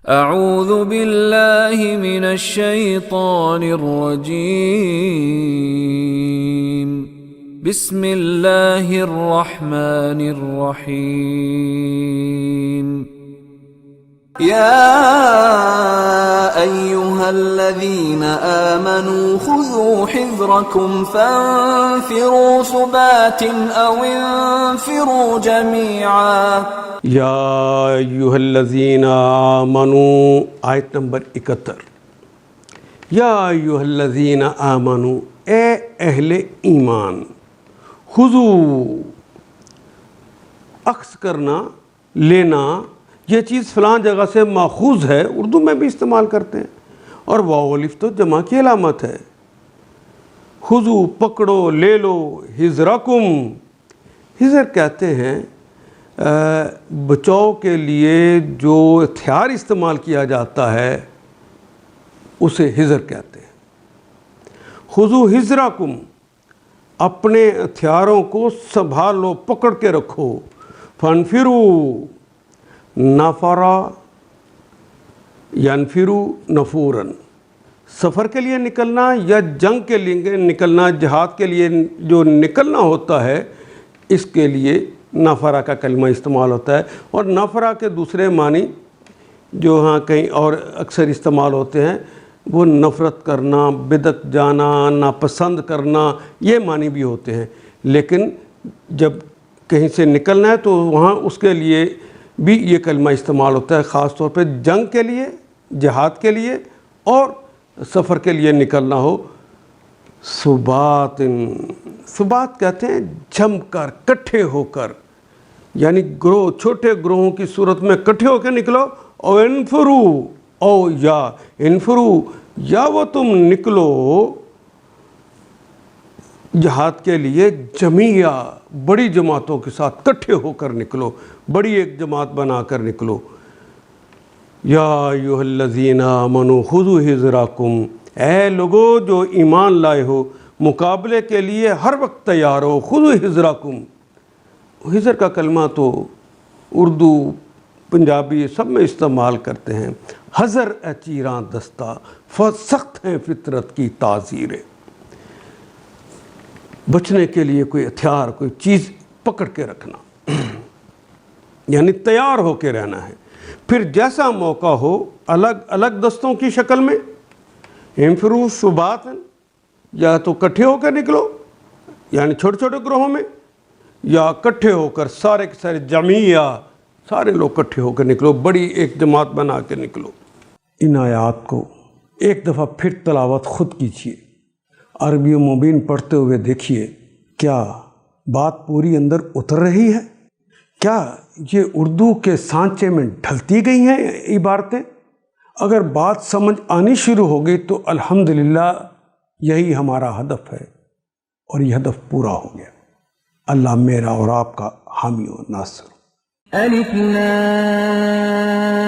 اعوذ باللہ من الشیطان الرجیم بسم اللہ الرحمن الرحیم یا ایہا الذین آمنوا خذوا حذرکم فانفروا ثبات او انفروا جمیعا۔ یا ایہا الذین آمنوا، آیت نمبر 71۔ یا ایہا الذین آمنوا، اے اہل ایمان، خذوا، اخذ کرنا، لینا، یہ چیز فلاں جگہ سے ماخوذ ہے، اردو میں بھی استعمال کرتے ہیں، اور واو الف تو جمع کی علامت ہے۔ خذوا، پکڑو، لے لو، حذرکم، حذر کہتے ہیں بچاؤ کے لیے جو ہتھیار استعمال کیا جاتا ہے اسے حذر کہتے ہیں۔ خذوا حذرکم، اپنے ہتھیاروں کو سنبھال لو، پکڑ کے رکھو۔ فانفروا، نفرا ینفروا نفورا، سفر کے لیے نکلنا یا جنگ کے لیے نکلنا، جہاد کے لیے جو نکلنا ہوتا ہے، اس کے لیے نفرا کا کلمہ استعمال ہوتا ہے۔ اور نفرا کے دوسرے معنی جو ہاں کہیں اور اکثر استعمال ہوتے ہیں وہ نفرت کرنا، بدعت جانا، ناپسند کرنا، یہ معنی بھی ہوتے ہیں، لیکن جب کہیں سے نکلنا ہے تو وہاں اس کے لیے بھی یہ کلمہ استعمال ہوتا ہے، خاص طور پہ جنگ کے لیے، جہاد کے لیے اور سفر کے لیے نکلنا ہو۔ ثبات، ثبات کہتے ہیں جم کر، کٹھے ہو کر، یعنی گروہ، چھوٹے گروہوں کی صورت میں کٹھے ہو کے نکلو۔ او انفرو، او یا انفرو، یا وہ تم نکلو جہاد کے لیے جمیعہ، بڑی جماعتوں کے ساتھ کٹھے ہو کر نکلو، بڑی ایک جماعت بنا کر نکلو۔ یا ایھا الذین آمنوا خذوا حذرکم، اے لوگو جو ایمان لائے ہو، مقابلے کے لیے ہر وقت تیار ہو۔ خذوا حذرکم، حذر کا کلمہ تو اردو، پنجابی سب میں استعمال کرتے ہیں۔ حذر اے چیراں دستہ، سخت ہیں فطرت کی تعزیریں، بچنے کے لیے کوئی ہتھیار، کوئی چیز پکڑ کے رکھنا، یعنی تیار ہو کے رہنا ہے۔ پھر جیسا موقع ہو الگ الگ دستوں کی شکل میں، انفروا ثبات، یا تو کٹھے ہو کے نکلو یعنی چھوٹے چھوٹے گروہوں میں، یا کٹھے ہو کر سارے کے سارے جمیعہ، سارے لوگ کٹھے ہو کر نکلو، بڑی ایک جماعت بنا کے نکلو۔ ان آیات کو ایک دفعہ پھر تلاوت خود کیجیے، عربی مبین پڑھتے ہوئے دیکھیے، کیا بات پوری اندر اتر رہی ہے؟ کیا یہ اردو کے سانچے میں ڈھلتی گئی ہیں عبارتیں؟ اگر بات سمجھ آنی شروع ہو گئی تو الحمدللہ یہی ہمارا ہدف ہے، اور یہ ہدف پورا ہو گیا۔ اللہ میرا اور آپ کا حامی و ناصر۔ الف لام